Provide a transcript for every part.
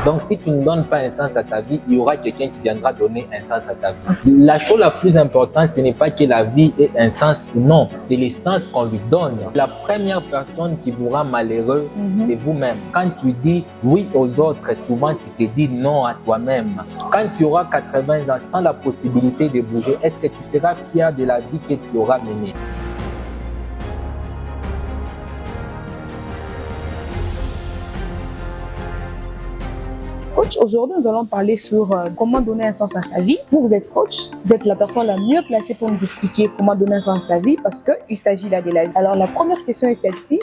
Donc, si tu ne donnes pas un sens à ta vie, il y aura quelqu'un qui viendra donner un sens à ta vie. La chose la plus importante, ce n'est pas que la vie ait un sens ou non, c'est le sens qu'on lui donne. La première personne qui vous rend malheureux, c'est vous-même. Quand tu dis oui aux autres, souvent tu te dis non à toi-même. Quand tu auras 80 ans sans la possibilité de bouger, est-ce que tu seras fier de la vie que tu auras menée? Coach, aujourd'hui, nous allons parler sur comment donner un sens à sa vie. Vous êtes coach, vous êtes la personne la mieux placée pour nous expliquer comment donner un sens à sa vie parce qu'il s'agit là de la vie. Alors, la première question est celle-ci.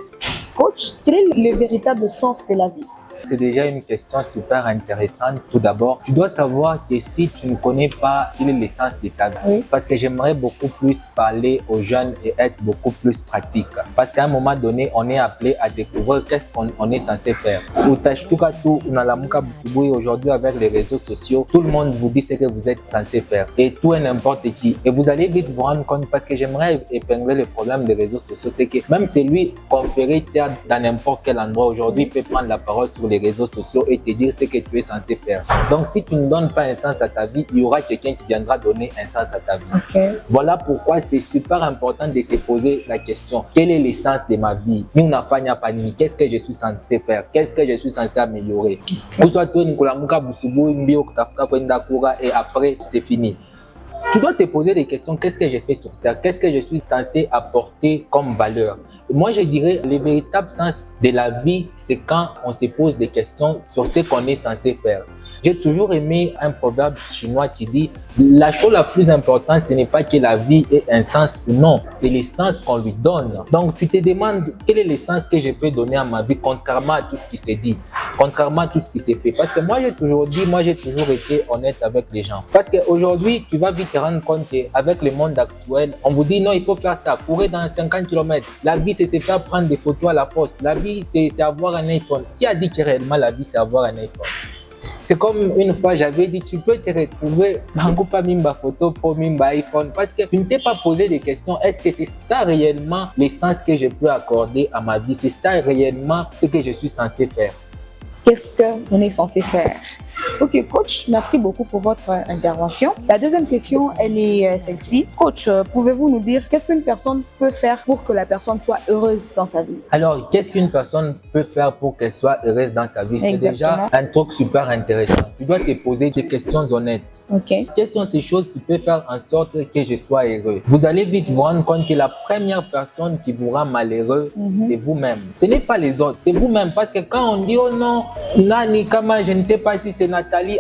Coach, quel est le véritable sens de la vie? C'est déjà une question super intéressante. Tout d'abord, tu dois savoir que si tu ne connais pas quel est l'essence de ta vie, parce que j'aimerais beaucoup plus parler aux jeunes et être beaucoup plus pratique. Parce qu'à un moment donné, on est appelé à découvrir qu'est-ce qu'on est censé faire. Aujourd'hui, avec les réseaux sociaux, tout le monde vous dit ce que vous êtes censé faire. Et tout et n'importe qui. Et vous allez vite vous rendre compte, parce que j'aimerais épingler le problème des réseaux sociaux, c'est que même celui conféré dans n'importe quel endroit aujourd'hui peut prendre la parole sur les réseaux sociaux et te dire ce que tu es censé faire. Donc, si tu ne donnes pas un sens à ta vie, il y aura quelqu'un qui viendra donner un sens à ta vie. Voilà pourquoi c'est super important de se poser la question: quel est l'essence de ma vie? Qu'est-ce que je suis censé faire? Qu'est-ce que je suis censé améliorer? Et après, c'est fini. Tu dois te poser des questions. Qu'est-ce que j'ai fait sur Terre? Qu'est-ce que je suis censé apporter comme valeur? Moi, je dirais le véritable sens de la vie, c'est quand on se pose des questions sur ce qu'on est censé faire. J'ai toujours aimé un proverbe chinois qui dit: la chose la plus importante, ce n'est pas que la vie ait un sens ou non, c'est le sens qu'on lui donne. Donc, tu te demandes quel est le sens que je peux donner à ma vie, contrairement à tout ce qui s'est dit, contrairement à tout ce qui s'est fait. Parce que moi, j'ai toujours été honnête avec les gens. Parce qu'aujourd'hui, tu vas vite te rendre compte qu'avec le monde actuel, on vous dit non, il faut faire ça, courir dans 50 km. La vie, c'est se faire prendre des photos à la poste. La vie, c'est avoir un iPhone. Qui a dit que réellement la vie, c'est avoir un iPhone? C'est comme une fois, j'avais dit, tu peux te retrouver pas mimba photo pour mimba iPhone, parce que tu ne t'es pas posé des questions. Est-ce que c'est ça réellement l'essence que je peux accorder à ma vie? C'est ça réellement ce que je suis censé faire? Qu'est-ce qu'on est censé faire? Ok, coach, merci beaucoup pour votre intervention. La deuxième question, elle est celle-ci. Coach, pouvez-vous nous dire qu'est-ce qu'une personne peut faire pour que la personne soit heureuse dans sa vie? Alors, qu'est-ce qu'une personne peut faire pour qu'elle soit heureuse dans sa vie? C'est déjà un truc super intéressant. Tu dois te poser des questions honnêtes. Quelles sont ces choses qui peuvent faire en sorte que je sois heureux? Vous allez vite vous rendre compte que la première personne qui vous rend malheureux, c'est vous-même. Ce n'est pas les autres, c'est vous-même. Parce que quand on dit, oh non, Nani, Kama, je ne sais pas si c'est Nathalie,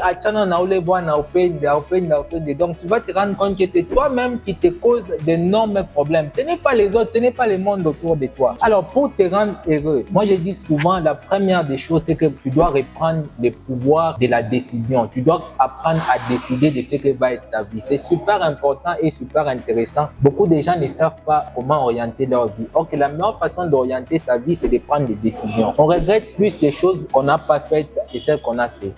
donc tu vas te rendre compte que c'est toi-même qui te cause d'énormes problèmes. Ce n'est pas les autres, ce n'est pas le monde autour de toi. Alors, pour te rendre heureux, moi je dis souvent, la première des choses, c'est que tu dois reprendre le pouvoir de la décision. Tu dois apprendre à décider de ce que va être ta vie. C'est super important et super intéressant. Beaucoup de gens ne savent pas comment orienter leur vie. Or que la meilleure façon d'orienter sa vie, c'est de prendre des décisions. On regrette plus les choses qu'on n'a pas faites que celles qu'on a faites.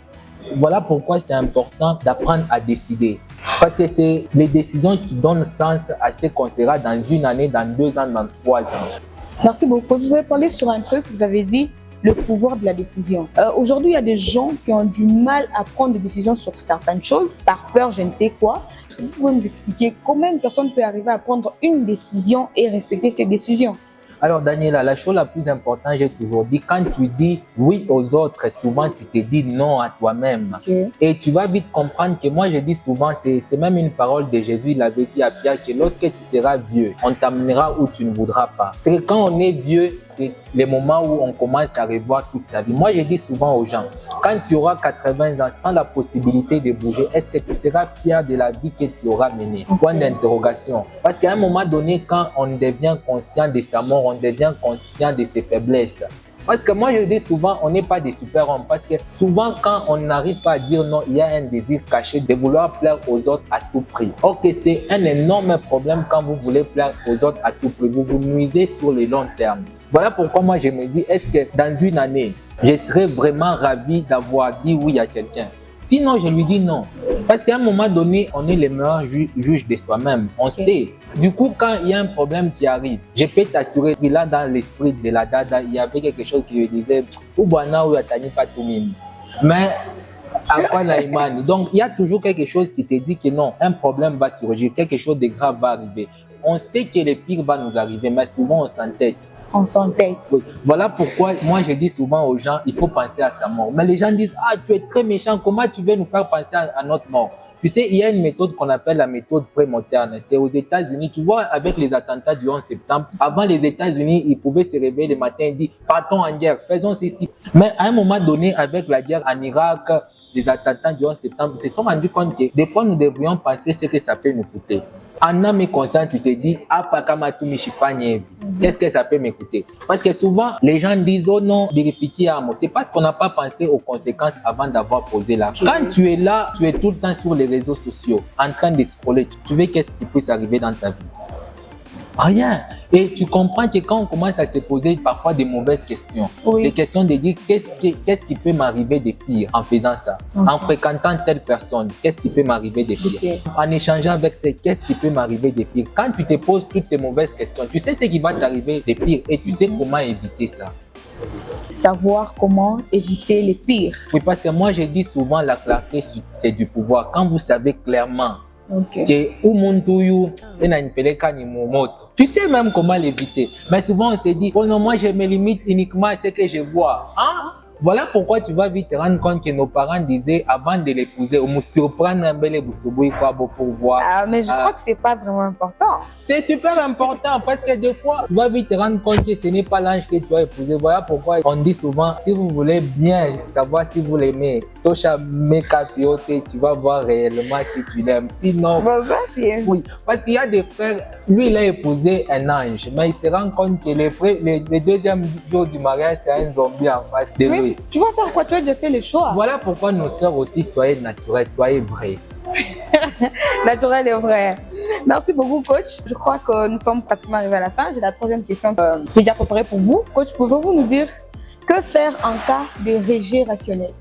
Voilà pourquoi c'est important d'apprendre à décider. Parce que c'est les décisions qui donnent sens à ce qu'on sera dans une année, dans 2 ans, dans 3 ans. Merci beaucoup. Vous avez parlé sur un truc, vous avez dit le pouvoir de la décision. Aujourd'hui, il y a des gens qui ont du mal à prendre des décisions sur certaines choses, par peur, je ne sais quoi. Vous pouvez nous expliquer comment une personne peut arriver à prendre une décision et respecter cette décision? Alors Daniela, la chose la plus importante, j'ai toujours dit, quand tu dis oui aux autres, souvent tu te dis non à toi-même. Et tu vas vite comprendre que moi je dis souvent, c'est même une parole de Jésus, il avait dit à Pierre que lorsque tu seras vieux, on t'amènera où tu ne voudras pas. C'est que quand on est vieux, c'est les moments où on commence à revoir toute sa vie. Moi je dis souvent aux gens, quand tu auras 80 ans sans la possibilité de bouger, est-ce que tu seras fier de la vie que tu auras menée? Point d'interrogation. Parce qu'à un moment donné, quand on devient conscient de sa mort, on devient conscient de ses faiblesses. Parce que moi, je dis souvent, on n'est pas des super-hommes. Parce que souvent, quand on n'arrive pas à dire non, il y a un désir caché de vouloir plaire aux autres à tout prix. Or que c'est un énorme problème quand vous voulez plaire aux autres à tout prix. Vous vous nuisez sur le long terme. Voilà pourquoi moi, je me dis, est-ce que dans une année, je serais vraiment ravi d'avoir dit oui à quelqu'un? Sinon, je lui dis non. Parce qu'à un moment donné, on est les meilleurs juges de soi-même. On sait. Du coup, quand il y a un problème qui arrive, je peux t'assurer que là, dans l'esprit de la dada, il y avait quelque chose qui lui disait « Oubana ou Atani pas tout mime ». Mais À quoi Naïmani? Donc, il y a toujours quelque chose qui te dit que non, un problème va surgir, quelque chose de grave va arriver. On sait que le pire va nous arriver, mais souvent on s'entête. On s'entête. Oui. Voilà pourquoi moi je dis souvent aux gens, il faut penser à sa mort. Mais les gens disent, ah, tu es très méchant, comment tu veux nous faire penser à notre mort? Tu sais, il y a une méthode qu'on appelle la méthode pré-moderne. C'est aux États-Unis. Tu vois, avec les attentats du 11 septembre, avant les États-Unis, ils pouvaient se réveiller le matin et dire, partons en guerre, faisons ceci. Mais à un moment donné, avec la guerre en Irak, les attentats du 11 septembre, ils se sont rendus compte que des fois, nous devrions penser ce que ça peut nous coûter. En âme et conscience, tu te dis, ah, qu'est-ce que ça peut m'écouter? Parce que souvent, les gens disent, oh non, vérifier à moi. C'est parce qu'on n'a pas pensé aux conséquences avant d'avoir posé l'argent. Quand tu es là, tu es tout le temps sur les réseaux sociaux, en train de scroller, tu veux qu'est-ce qui puisse arriver dans ta vie? Rien. Et tu comprends que quand on commence à se poser parfois des mauvaises questions, des questions de dire qu'est-ce qui peut m'arriver de pire en faisant ça, en fréquentant telle personne, qu'est-ce qui peut m'arriver de pire, en échangeant avec tel, qu'est-ce qui peut m'arriver de pire. Quand tu te poses toutes ces mauvaises questions, tu sais ce qui va t'arriver de pire et tu sais comment éviter ça. Savoir comment éviter les pires. Oui, parce que moi je dis souvent la clarté c'est du pouvoir. Quand vous savez clairement que tu sais même comment l'éviter. Mais souvent on se dit, oh non, moi je me limite uniquement à ce que je vois. Hein? Voilà pourquoi tu vas vite te rendre compte que nos parents disaient avant de l'épouser, on me surprendre un bel pour voir. Ah, mais je crois que c'est pas vraiment important. C'est super important parce que des fois, tu vas vite te rendre compte que ce n'est pas l'ange que tu vas épouser. Voilà pourquoi on dit souvent, si vous voulez bien savoir si vous l'aimez, tu vas voir réellement si tu l'aimes. Sinon, bon, ça, c'est... oui, parce qu'il y a des frères, lui il a épousé un ange, mais il se rend compte que le deuxième jour du mariage, c'est un zombie en face de lui. Mais tu vas faire quoi? Tu as déjà fait le choix. Voilà pourquoi nos sœurs aussi, soyez naturelles, soyez vraies. Naturel et vrai. Merci beaucoup, coach. Je crois que nous sommes pratiquement arrivés à la fin. J'ai la troisième question déjà préparée pour vous. Coach, pouvez-vous nous dire que faire en cas de rejet rationnel?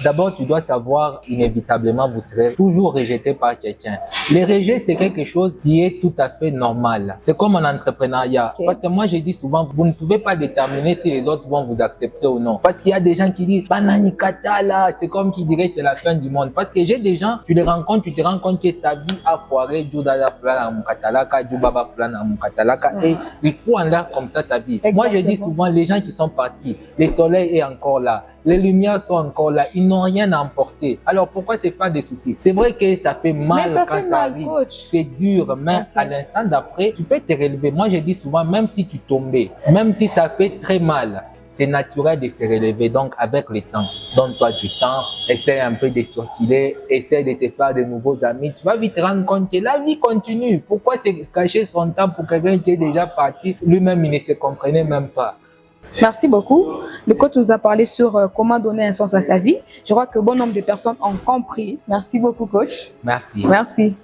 D'abord, tu dois savoir, inévitablement, vous serez toujours rejeté par quelqu'un. Le rejet, c'est quelque chose qui est tout à fait normal. C'est comme en entrepreneuriat. Parce que moi, je dis souvent, vous ne pouvez pas déterminer si les autres vont vous accepter ou non. Parce qu'il y a des gens qui disent, Banani Kata là, c'est comme qui dirait c'est la fin du monde. Parce que j'ai des gens, tu les rencontres, tu te rends compte que sa vie a foiré, et il faut en l'air comme ça sa vie. Exactement. Moi, je dis souvent, les gens qui sont partis, le soleil est encore là. Les lumières sont encore là, ils n'ont rien à emporter. Alors pourquoi c'est pas des soucis? C'est vrai que ça fait mal quand ça arrive, c'est dur, mais à l'instant d'après, tu peux te relever. Moi je dis souvent, même si tu tombais, même si ça fait très mal, c'est naturel de se relever. Donc avec le temps, donne-toi du temps, essaie un peu de circuler, essaie de te faire de nouveaux amis. Tu vas vite te rendre compte que la vie continue. Pourquoi se cacher son temps pour quelqu'un qui est déjà parti? Lui-même, il ne se comprenait même pas. Merci beaucoup. Le coach nous a parlé sur comment donner un sens à sa vie. Je crois que bon nombre de personnes ont compris. Merci beaucoup, coach. Merci. Merci.